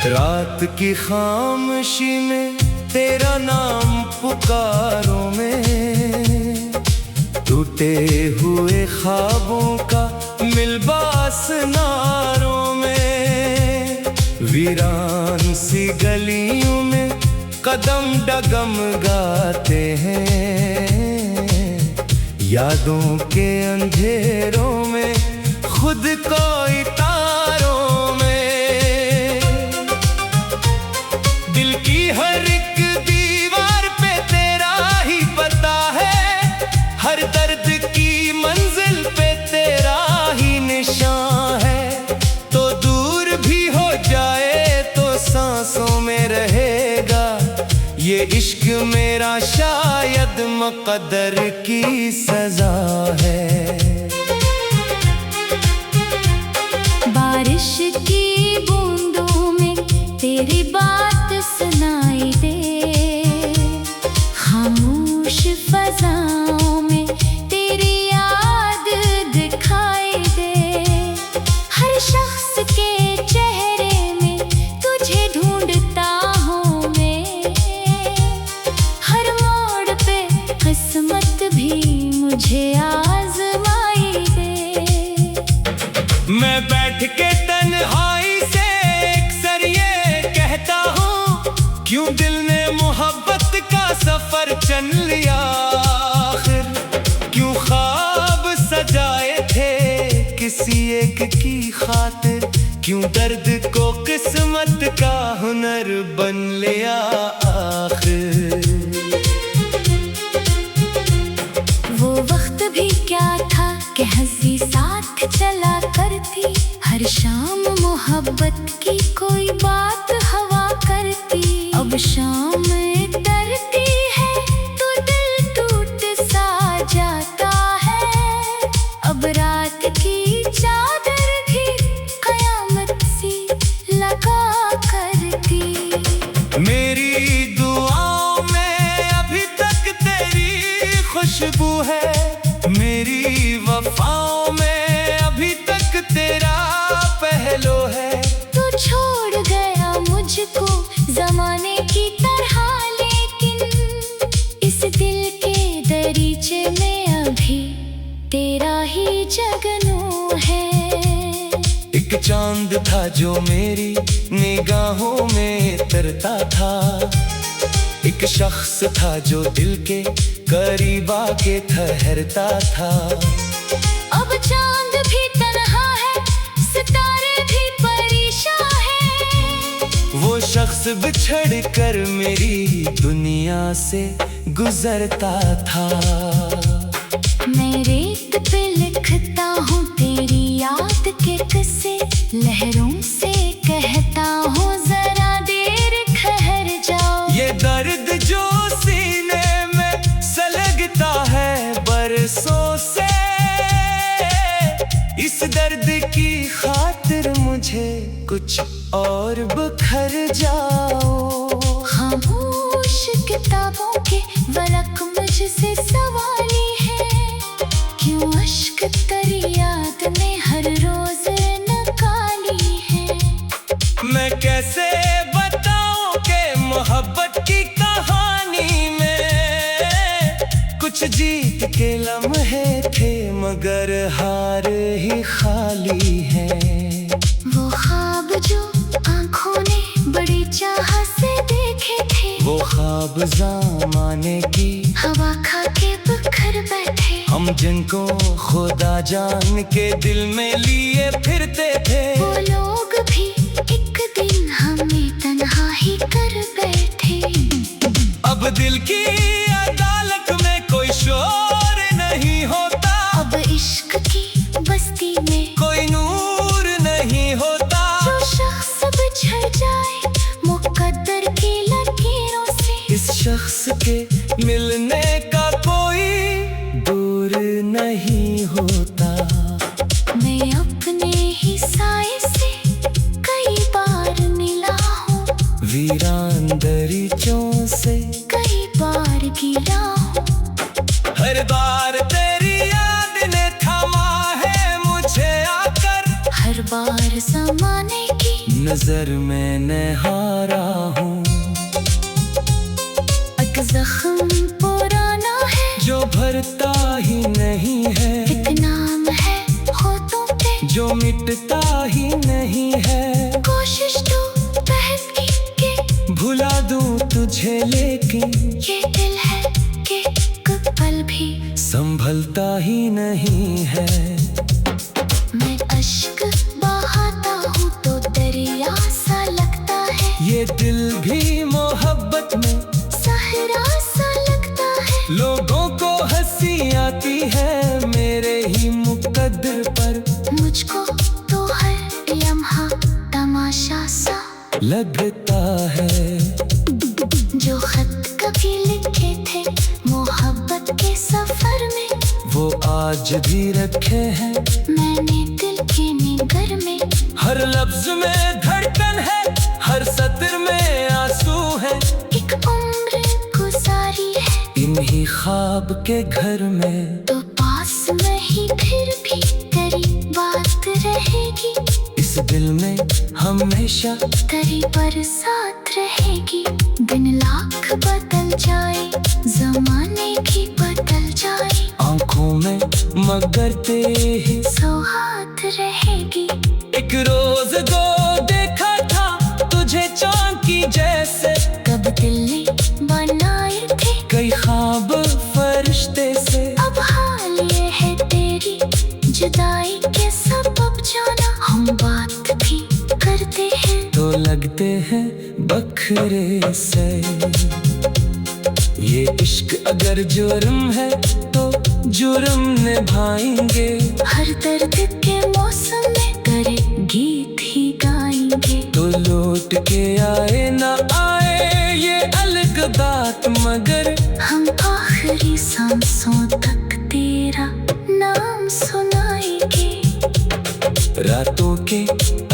रात की खामोशी में तेरा नाम पुकारों में, टूटे हुए ख्वाबों का मिलबास नारों में, वीरान सी गलियों में कदम डगम गाते हैं, यादों के अंधेरों में खुद को तारों में। दिल की हर एक दीवार पे तेरा ही पता है, हर दर्द की मंजिल पे तेरा ही निशान है। तो दूर भी हो जाए तो सांसों में रहेगा ये इश्क मेरा, शायद मुक़द्दर की सजा है। बारिश की बूंदों में तेरी बात सुनाई दे, खामोश फज़ाओं में तेरी याद दिखाई दे, हर शख्स के चेहरे में तुझे ढूंढता हूँ मैं, हर मोड़ पे किस्मत भी मुझे आज़माई दे। मैं बैठ के तन्हाई से अक्सर ये कहता हूँ, क्यों दिल ने मोहब्बत का सफर चुन लिया आखिर, क्यों ख्वाब सजाए थे किसी एक की खातिर, क्यों दर्द को किस्मत का हुनर बन लिया आखिर। वो वक्त भी क्या था कि हंसी साथ चला करती, हर शाम मोहब्बत की कोई बात हवा करती। अब शाम डरती है तो दिल टूट सा जाता है, अब रात की चादर भी कयामत सी लगा करती। मेरी दुआओं में अभी तक तेरी खुशबू है, मेरी वफाओं में अभी तक तेरा पहलू है। तू छोड़ गया मुझको ज़माने की तरह, लेकिन इस दिल के दरीचे में अभी तेरा ही जगनू है। एक चांद था जो मेरी निगाहों में तरता था, एक शख्स था जो दिल के करीब आके ठहरता था। अब चांद भी तन्हा है, सितारे भी परेशान है, वो शख्स बिछड़ कर मेरी दुनिया से गुजरता था। मैं रेत पे लिखता हूँ तेरी याद के किस्से, लहरों से कहता हूँ जरा देर ठहर जाओ। ये दर्द जो सीने में सलगता है बरसों से, इस दर्द की खातिर मुझे कुछ और बिखर जाओ। खामोश किताबों के वरक मुझसे सवाली है, क्यों अश्क तेरी याद ने हर रोज निकाली है। मैं कैसे बताऊं कि मोहब्बत की कहानी में कुछ जीत के लम्हे थे मगर हार ही खाली है। वो ख्वाब जो आँखों ने बड़ी चाह से देखे थे, वो ख्वाब ज़माने की हवा खा के बिखर बैठे, हम जिनको खुदा जान के दिल में लिए फिरते थे, वो लोग भी एक दिन हमें तन्हा ही कर बैठे। अब दिल की अदालत में कोई शोर नहीं होता, अब इश्क की बस्ती में कोई नूर नहीं होता। जो शख्स बिछड़ जाए मुक़द्दर की लकीरों से, इस शख्स के मिलने का कोई दूर नहीं होता। मैं अपने ही साए से कई बार मिला हूँ, वीरान दरीचों से कई बार गिरा हूँ, हर बार तेरी याद ने थामा है मुझे आकर, हर बार जमाने की नजर में निहारा हूँ। एक जख्म पुराना है जो भरता ही नहीं है, एक नाम है होठों पे जो मिटता ही नहीं है। कोशिश तो बहुत की कि भुला दूं तुझे, लेकिन ये दिल है कि एक पल भी संभलता ही नहीं है। मैं अश्क बहाता हूँ तो दरिया सा लगता है, ये दिल भी मोहब्बत में सहरा सा लगता है। लोगों को हंसी आती है मेरे ही मुकद्दर पर, मुझको तो हर लम्हा तमाशा सा लगता है। जो खत कभी लिखे थे मोहब्बत के सफर में, वो आज भी रखे हैं मैंने दिल के निगर में। हर लफ्ज में धड़कन है, हर सत्र में आंसू है। एक उम्र गुजारी है इन्हीं ख्वाब के घर में, तो पास में ही फिर भी तेरी बात रहेगी। इस दिल में हमेशा तेरी बरसात रहेगी। दिन लाख बदल जाए, जमाने की बदल जाए, आंखों में मगर तेरी सौगात रहेगी। एक रोज को देखा था तुझे चांद की जैसे, कब दिल ने बनाए थे कई ख्वाब फरिश्ते से। अब हाल ये है तेरी जुदाई के सबब जाना। हम बात भी करते हैं तो लगते हैं बखरे से। ये इश्क अगर जुर्म है तो जुर्म निभाएंगे। हर दर्द के मौसम में तेरे गीत ही गाएंगे। तो लौट के आए ना आए ये अलग बात, मगर हम आखिरी सांसों तक तेरा नाम सुनाएंगे। रातों के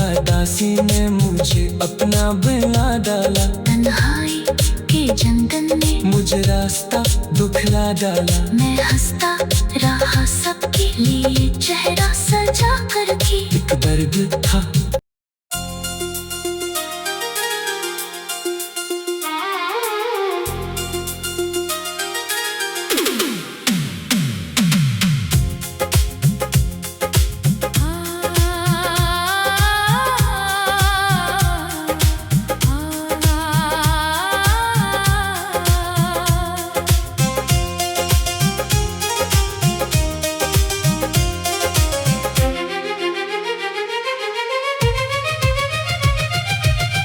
अदासी ने मुझे अपना बना डाला, तन्हाई के जंगल ने मुझे रास्ता दुखला डाला। मैं हंसता रहा सबके लिए, चेहरा सजा कर के। एक दर्द था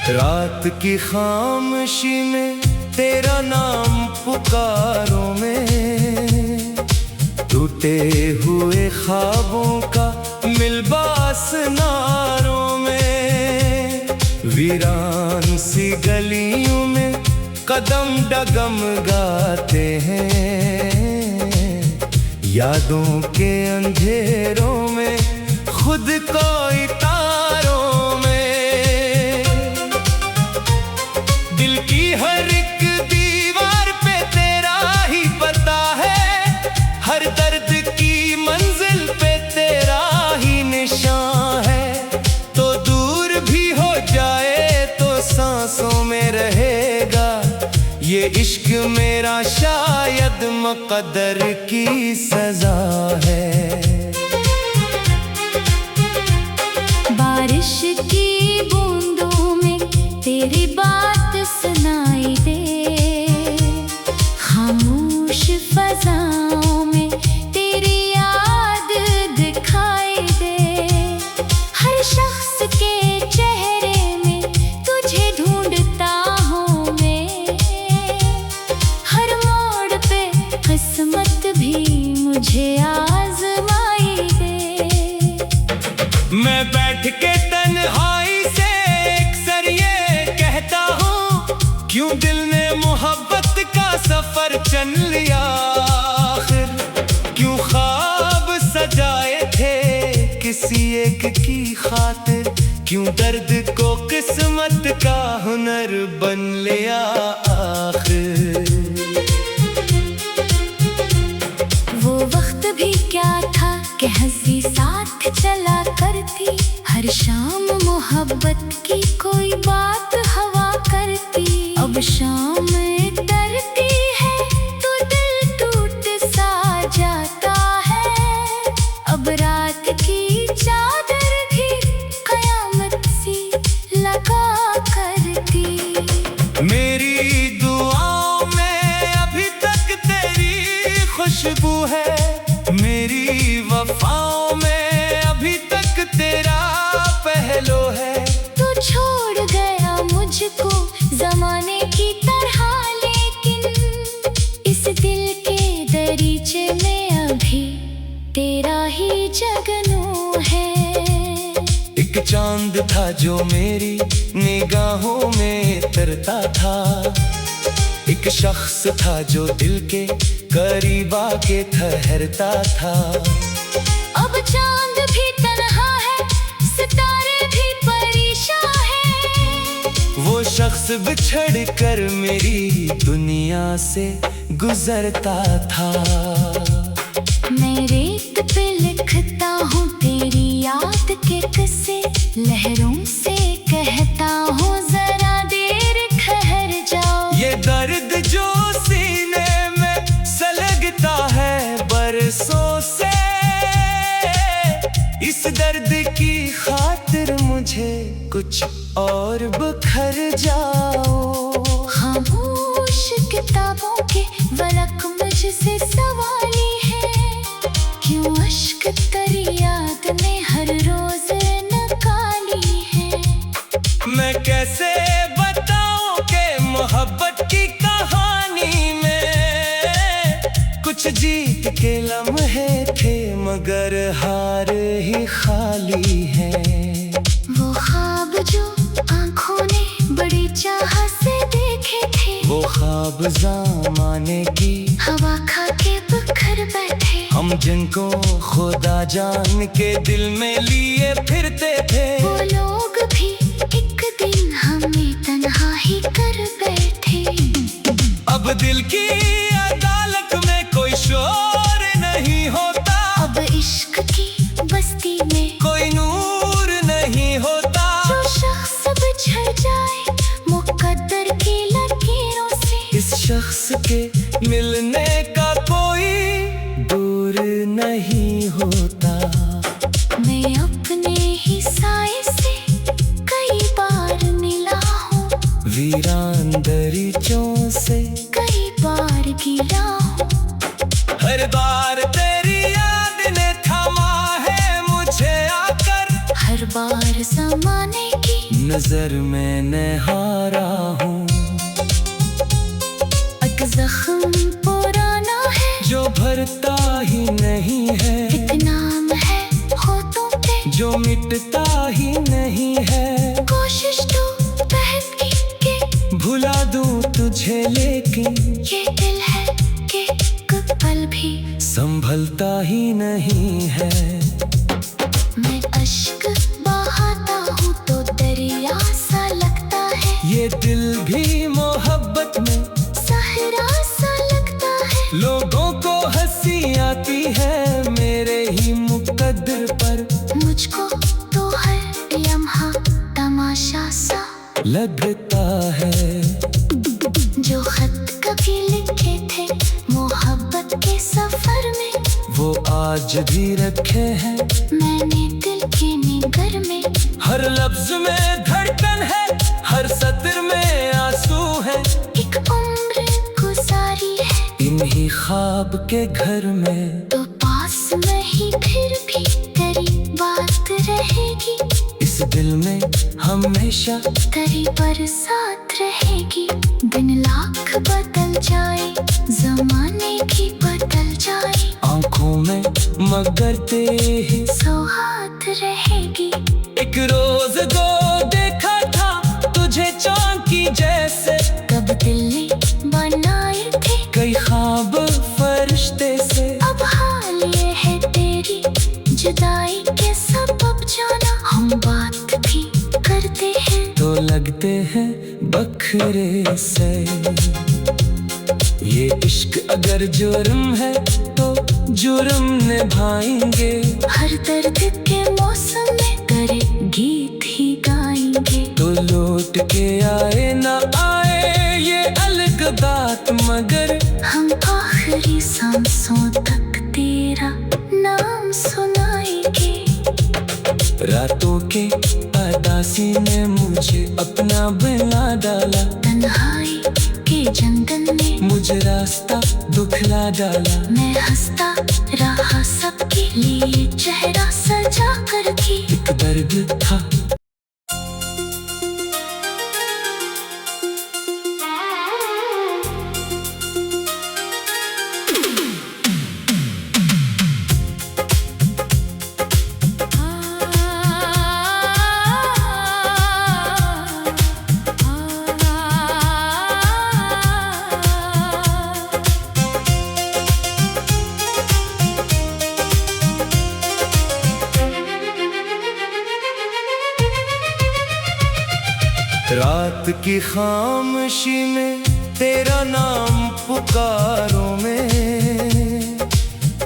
रात की खामोशी में तेरा नाम पुकारों में, टूटे हुए ख्वाबों का मिलबास नारों में। वीरान सी गलियों में कदम डगम गाते हैं, यादों के अंधेरों में खुद को इतारों में। दिल की हर एक दीवार पे तेरा ही पता है, हर दर्द की मंजिल पे तेरा ही निशान है। तो दूर भी हो जाए तो सांसों में रहेगा ये इश्क मेरा, शायद मुक़द्दर की सजा है। बारिश की बूंदों में तेरी बात सुनाई दे, खामोश फज़ाओं में तेरी याद दिखाई दे। हर शख्स के चेहरे में तुझे ढूंढता हूँ मैं, हर मोड़ पे किस्मत भी मुझे आज़माई दे। मैं बैठ के तन्हाई से अक्सर ये कहता हूँ, क्यों दिल ने मोहब्बत का सफर चन लिया आखिर। क्यों ख्वाब सजाए थे किसी एक की खातिर, क्यों दर्द को किस्मत का हुनर बन लिया आखिर। वो वक्त भी क्या था कि हंसी साथ चला करती, हर शाम मोहब्बत की कोई बात हवा करती। अब शाम डरती है तो दिल टूट सा जाता है। अब रात की चादर भी कयामत सी लगा करती। मेरी दुआओं में अभी तक तेरी खुशबू है, मेरी वफाओं में अभी तक तेरा पहलू है। तू छोड़ गया मुझको ज़माने की तरह, लेकिन इस दिल के दरीचे में अभी तेरा ही जगनू है। एक चांद था जो मेरी निगाहों में तरता था, एक शख्स था जो दिल के करीब आके ठहरता था। अब चांद भी तन्हा है, सितारे भी परेशान है। वो शख्स बिछड़ कर मेरी दुनिया से गुजरता था। मैं रेत पे लिखता हूँ तेरी याद के किस्से, लहरों से कहता हूँ जरा देर ठहर जाओ। ये दर्द जो सीने में सलगता है बरसों से, इस दर्द की खातिर मुझे कुछ और बखर जाओ। खामोश किताबों के वरक मुझसे सवाली है, क्यों अश्क तेरी याद में हर रोज नकाली है। मैं कैसे बताऊं कि मोहब्बत की कहानी में कुछ जीत के लम्हे थे मगर हार ही खाली है। वो ख्वाब जो आंखों ने बड़ी चाह से देखे थे, वो ख्वाब ज़माने की हवा खा के बिखर बैठे। हम जिनको खुदा जान के दिल में लिए फिरते थे, वो लोग भी एक दिन हमें तन्हा ही कर बैठे। अब दिल की अदालत में कोई शोर नहीं होता, अब इश्क की बस्ती में कोई नूर नहीं होता। जो शख्स बिछड़ जाए मुकद्दर की लकीरों से, इस शख्स के मिलने का कोई दूर नहीं होता। मैं अपने ही साए से कई बार मिला हूँ, वीरान दरीचों से कई बार गिरा हूँ। हर बार तेरी याद ने थामा है मुझे आकर, हर बार ज़माने की नजर मैंने हारा हूँ। एक जख्म पुराना है जो भरता ही नहीं है, एक नाम है होठों पे जो मिटता ही नहीं है। कोशिश तो बहुत की कि भुला दूं तुझे लेकिन ये दिल है कि एक पल भी संभलता ही नहीं है। मैं अश्क बहाता हूँ तो दरिया सा लगता है, ये दिल भी मोहब्बत में सहरा सा लगता है। लोगों को हंसी आती है मेरे ही मुकद्दर पर, मुझको तो हर लम्हा तमाशा सा लगता है। जो खत कभी लिखे थे मोहब्बत के सफर में, वो आज भी रखे हैं मैंने दिल के निगर में। हर लफ्ज में धड़कन है, हर सत्र में आंसू है। एक उम्र गुजारी है इन्हीं ख्वाब के घर में, तो पास में ही फिर भी तेरी बात रहेगी। इस दिल में हमेशा तेरी बरसात रहेगी। दिन लाख बदल जाए, जमाने की बदल जाए, आंखों में मगर तेरी सौगात रहेगी। एक रोज दो देखा था तुझे चांद की जैसे, कब दिल ने बनाए थे कई ख्वाब फरिश्ते से। अब हाल ये है तेरी जुदाई के सबब जाना, हम बात भी करते हैं तो लगते हैं बखरे से। ये इश्क अगर जुर्म है तो जुर्म निभाएंगे, हर दर्द के मौसम में करे गीत ही गा के आए ना आए ये अलग बात, मगर हम आखिरी सांसों तक तेरा नाम सुनाएंगे। रातों के अदासी ने मुझे अपना बना डाला, तन्हाई के जंगल में मुझे रास्ता दुखला डाला। मैं हंसता रहा सबके लिए, चेहरा सजा कर के। एक दर्द था रात की खामोशी में तेरा नाम पुकारों में,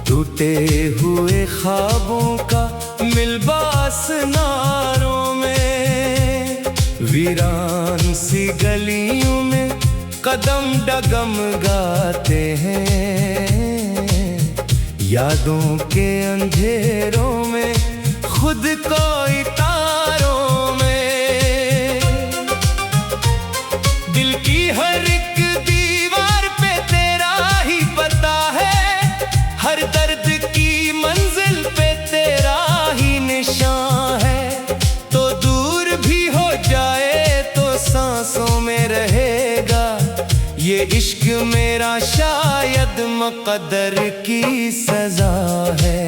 टूटे हुए ख्वाबों का मिलबास नारों में, वीरान सी गलियों में कदम डगम गाते हैं। यादों के अंधेरों में खुद को तारों में, दिल की हर एक दीवार पे तेरा ही पता है, हर दर्द की मंजिल पे तेरा ही निशान है। तो दूर भी हो जाए तो सांसों में रहेगा ये इश्क मेरा, शायद मुक़द्दर की सजा है।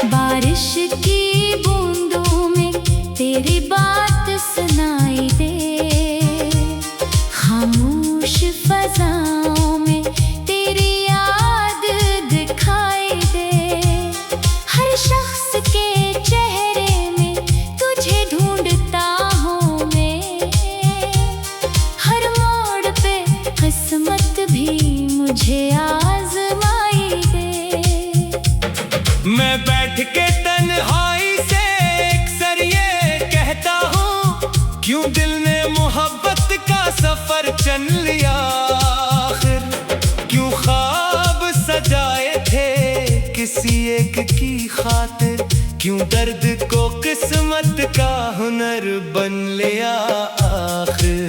बारिश की बूंदों में तेरी बात सुनाई दे, खामोश फज़ाओं में तेरी याद दिखाई दे। हर शख्स के चेहरे में तुझे ढूंढता हूँ मैं, हर मोड़ पे किस्मत भी मुझे आज़माई दे। मैं बैठ के तन्हाई से अक्सर ये कहता हूँ, क्यों दिल ने मोहब्बत का सफर चुन लिया आखिर। क्यों ख्वाब सजाए थे किसी एक की खातिर, क्यों दर्द को किस्मत का हुनर बन लिया आखिर।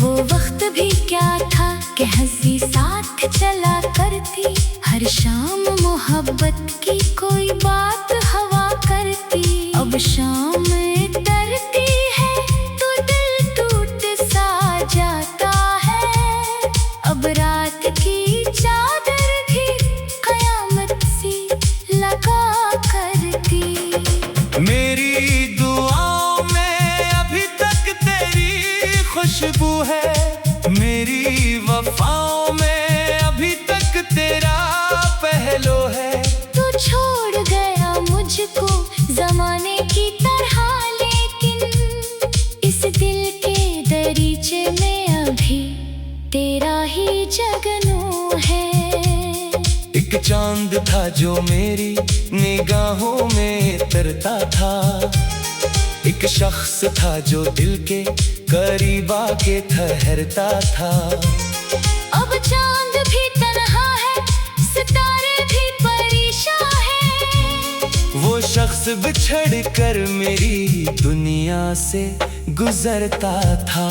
वो वक्त भी क्या था कि हंसी साथ चला करती, हर शाम मोहब्बत की कोई बात हवा करती। अब शाम डरती है तो दिल टूट सा जाता है, अब रात की चादर भी कयामत सी लगा करती। मेरी दुआओं में अभी तक तेरी खुशबू है, मेरी वफाओं में अभी तक तेरा पहलू है। तू छोड़ गया मुझको ज़माने की तरह, लेकिन इस दिल के दरीचे में अभी तेरा ही जगनू है। एक चांद था जो मेरी निगाहों में तरता था, एक शख्स था जो दिल के करीब आके ठहरता था। अब चांद भी तन्हा है, सितारे भी परेशान है, वो शख्स बिछड़ कर मेरी दुनिया से गुजरता था।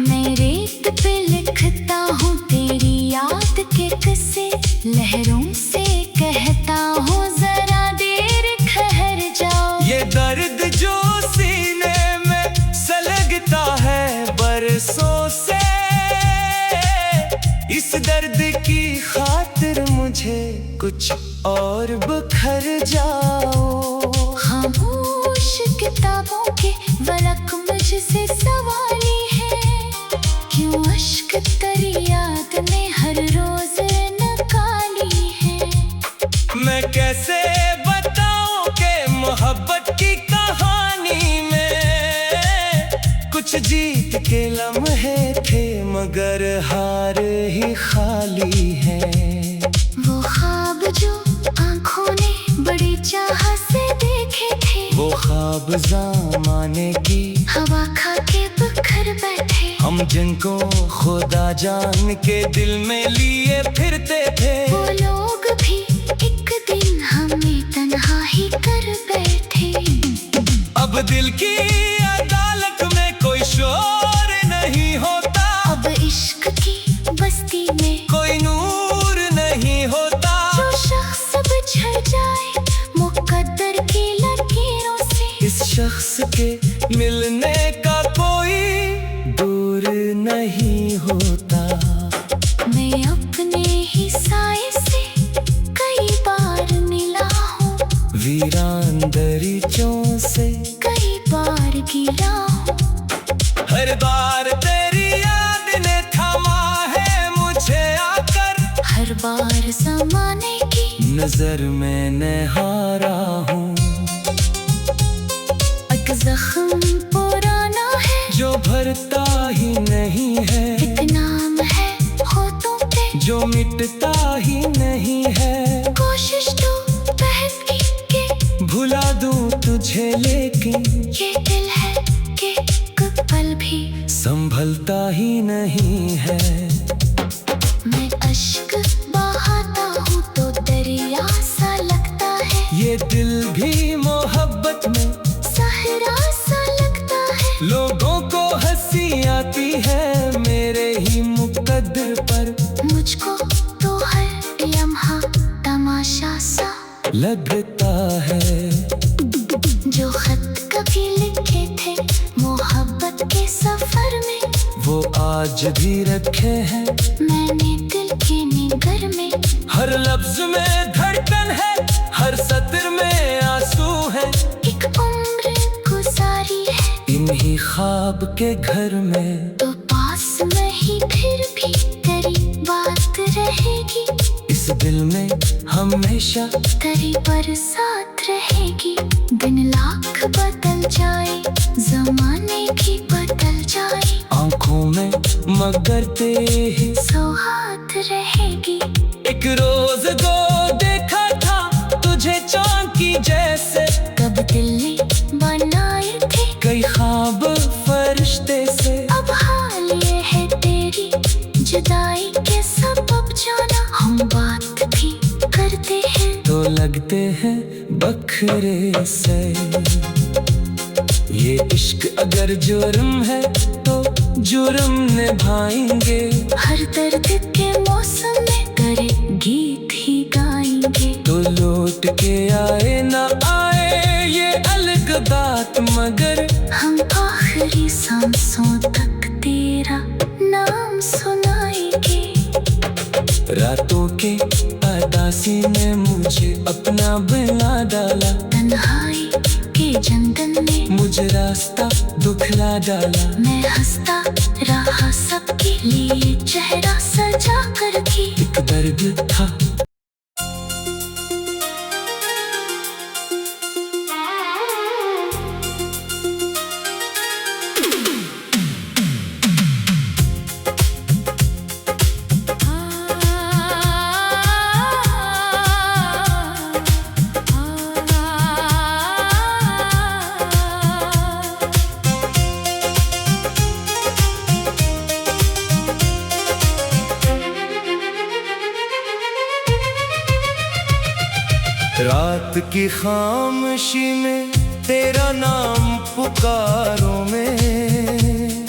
मैं रेत पे लिखता हूँ तेरी याद के किस्से, लहरों से कहता हूँ जरा देर ठहर जाओ। ये दर्द जो सीने में सलगता है बरसों से, इस दर्द की खातिर मुझे कुछ और बिखर जाओ। खामोश किताबों के वरक मुझसे सवाली है, क्यों अश्क तेरी याद ने हर रोज निकाली है। मैं कैसे बताऊं कि मोहब्बत की कहानी में कुछ जीत के लम्हे थे मगर हार ही खाली है। वो ख्वाब जो आंखों ने ख्वाब ज़माने की हवा खा के बिखर बैठे। हम जिनको खुदा जान के दिल में लिए फिरते थे, वो लोग भी एक दिन हमें तन्हा ही कर बैठे। अब दिल की अदालत में कोई शोर नहीं होता, अब इश्क की बस्ती में कोई नूर नहीं होता। जो शख्स बिछड़ जाए मुकद्दर की लकीरों से, इस शख्स के मिलने का कोई दूर नहीं होता। मैं अपने ही साए से कई बार मिला हूँ, वीरान दरीचों से कई बार गिरा हूँ। हर बार तेरी याद ने थामा है मुझे आकर, हर बार ज़माने की नजर में हारा हूँ। एक जख्म पुराना है जो भरता ही नहीं है, एक नाम है होठों पे जो मिटता ही नहीं है। कोशिश तो बहन की के भुला दूं तुझे लेकिन ये दिल है कि एक पल भी संभलता ही नहीं है। मैं अश्क बहाता हूँ तो दरिया सा लगता है, ये दिल भी मोहब्बत में सहरा सा लगता है। लोगों को हंसी आती है मेरे ही मुकद्दर पर, मुझको तो हर लम्हा तमाशा सा लगता है। जो खत कभी लिखे थे मोहब्बत के सफर में, वो आज भी रखे हैं मैंने दिल के निगर में। हर लफ्ज में धड़कन है, हर सत्र में आंसू है। एक उम्र गुजारी है इन्हीं ख्वाब के घर में, तो पास में ही फिर भी तेरी बात रहेगी। इस दिल में हमेशा तेरी बरसात रहेगी। दिन लाख बदल जाए जमाने की बदल जाए, आंखों में मगर तेरी सौगात रहेगी। एक रोज दो देखा था तुझे चांद की जैसे, कब दिल ने बनाए थे कई ख्वाब फरिश्ते से। अब हाल ये है तेरी जुदाई के सबब जाना, हम बात भी करते हैं तो लगते हैं बखरे से। ये इश्क अगर जुर्म है तो जुर्म निभाएंगे, हर दर्द के मौसम में तेरे गीत ही गाएंगे। तो लौट के आए ना आए ये अलग बात, मगर हम आखिरी सांसों तक तेरा नाम सुनाएंगे। रातों के अदासी ने मुझे अपना बना डाला, तन्हाई के जंगल में मुझे रास्ता दुखला डाला। मैं हंसता रहा सबके लिए चेहरा सजा कर के। एक दर्द था रात की खामोशी में तेरा नाम पुकारों में,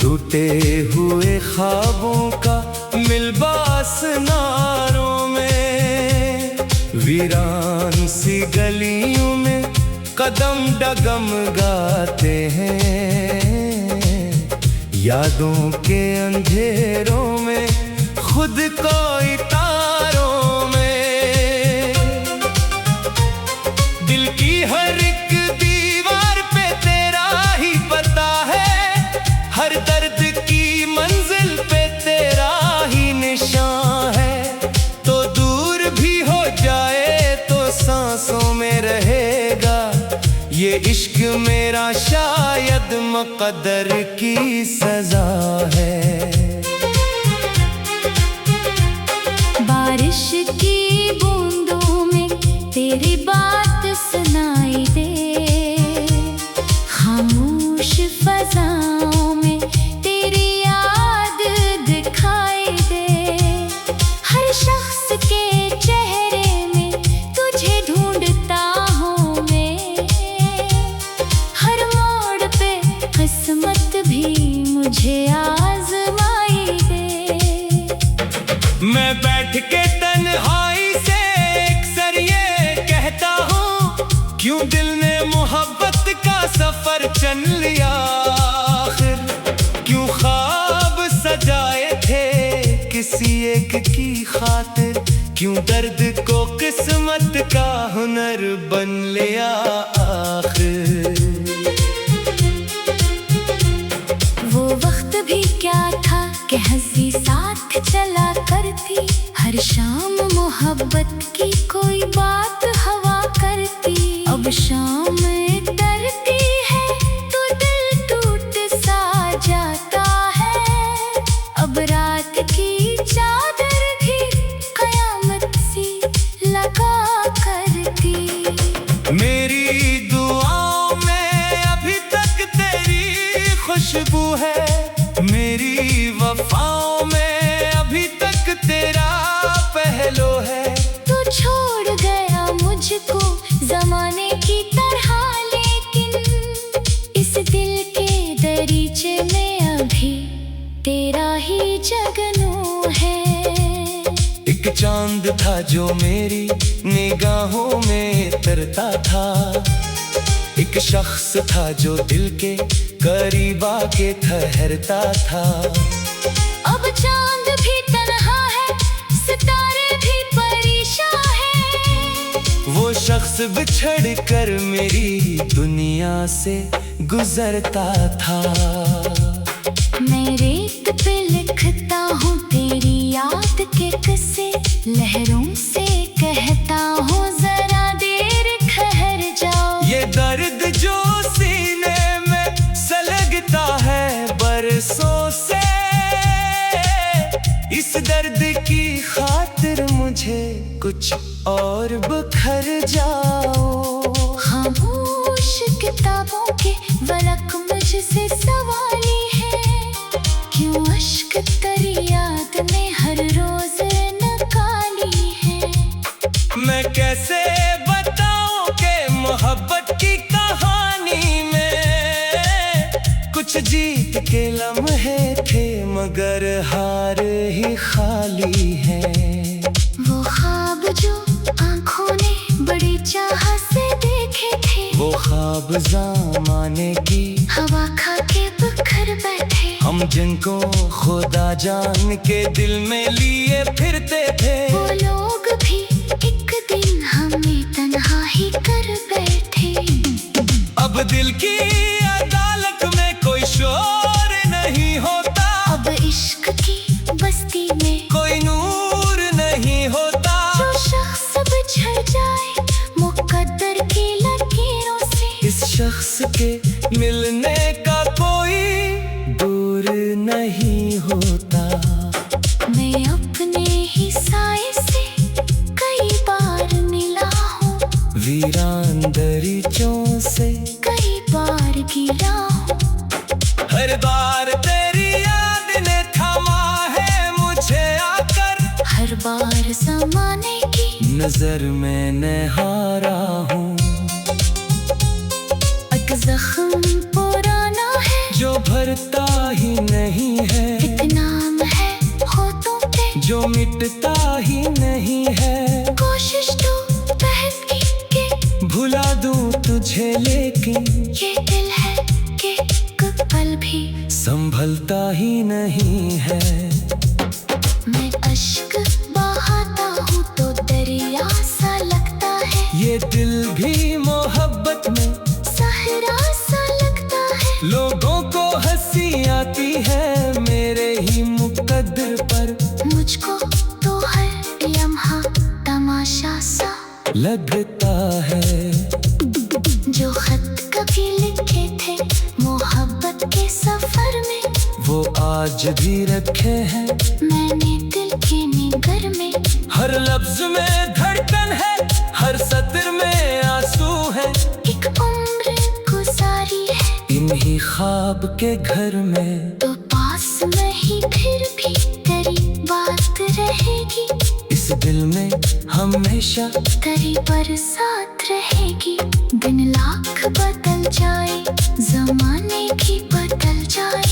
टूटे हुए ख्वाबों का मिलबास नारों में। वीरान सी गलियों में कदम डगम गाते हैं, यादों के अंधेरों में खुद को इतारों में। दिल की हर एक दीवार पे तेरा ही पता है, हर दर्द की मंजिल पे तेरा ही निशान है। तो दूर भी हो जाए तो सांसों में रहेगा ये इश्क मेरा, शायद मुक़द्दर की सजा है। बारिश की बूंदों में तेरी बात सुनाई दे, फजाओं में तेरी याद दिखाई दे। हर शख्स के चेहरे में तुझे ढूंढता हूँ मैं, हर मोड़ पे किस्मत भी मुझे आजमाई दे। मैं बैठ के तन्हाई से अक्सर ये कहता हूँ, क्यों दिल ने मोहब्बत का सफर चुन लिया आखिर। क्यों ख्वाब सजाए थे किसी एक की खातिर, क्यों दर्द को किस्मत का हुनर बन लिया आखिर। वो वक्त भी क्या था कि हंसी साथ चला करती, हर शाम मोहब्बत की कोई बात हवा करती। अब शाम डरती है तो दिल टूट सा जाता है, अब रात की चादर भी कयामत सी लगा करती। मेरी दुआओं में अभी तक तेरी खुशबू है, मेरी वफाओं में अभी तक तेरा पहलू है। तू छोड़ गया मुझको जमाने की तरह, लेकिन इस दिल के दरीचे में अभी तेरा ही जगनू है। एक चांद था जो मेरी निगाहों में तरता था, एक शख्स था जो दिल के करीब आके ठहरता था। अब चांद भी तन्हा है, सितारे भी परेशान है, वो शख्स बिछड़ कर मेरी दुनिया से गुजरता था। मैं रेत पे लिखता हूँ तेरी याद के किस्से, लहरों से कहता हूँ जरा देर ठहर जाओ। ये दर्द जो सीने में सलगता है बरसों से, इस दर्द की खातिर मुझे कुछ और बखर जाओ। खामोश किताबों के वरक मुझसे सवाली है, क्यों अश्क तेरी याद में हर रोज नकाली है। मैं कैसे बताऊं कि मोहब्बत की कहानी में कुछ जीत के लम्हे थे मगर हार ही खाली है। वो ख्वाब जो आंखों ने बड़ी चाह से देखे थे, वो ख्वाब ज़माने की हवा खा के बिखर बैठे। हम जिनको खुदा जान के दिल में लिए फिरते थे, वो लोग भी एक दिन हमें तन्हा ही कर बैठे। अब दिल की अदालत में कोई शोर नहीं होता, अब इश्क की बस्ती में कोई नूर नहीं होता। जो शख्स बिछड़ जाए मुकद्दर की लकीरों से, इस शख्स के मिलने का कोई दूर नहीं होता। मैं अपने ही साए से कई बार मिला हूँ, वीरान दरीचों से कई बार गिरा हूँ। हर बार तेरी याद ने थामा है मुझे आकर, हर बार ज़माने की नजर में हारा हूँ। एक जख्म पुराना है जो भरता ही नहीं है, एक नाम है होठों पे जो मिटता ही नहीं है। कोशिश तो बहुत की कि भुला दूं तुझे लेकिन ये दिल है कि एक पल भी संभलता ही नहीं है। मैं अश्क बहाता हूँ तो दरिया सा लगता है, ये दिल भी मोहब्बत में सहरा सा लगता है। लोगों को हंसी आती है मेरे ही मुकद्दर पर, मुझको तो हर लम्हा तमाशा सा लगता है। जो खत कभी लिखे थे मोहब्बत के सफर में, वो आज भी रखे हैं मैंने दिल के निगर में। हर लफ्ज में धड़कन है, हर सत्र में आंसू है। एक उम्र गुजारी है इन्हीं ख्वाब के घर में, तो पास में ही फिर भी तेरी बात रहेगी। इस दिल में हमेशा तेरी बरसात रहेगी। दिन लाख बदल जाए, जमाने की बदल जाए,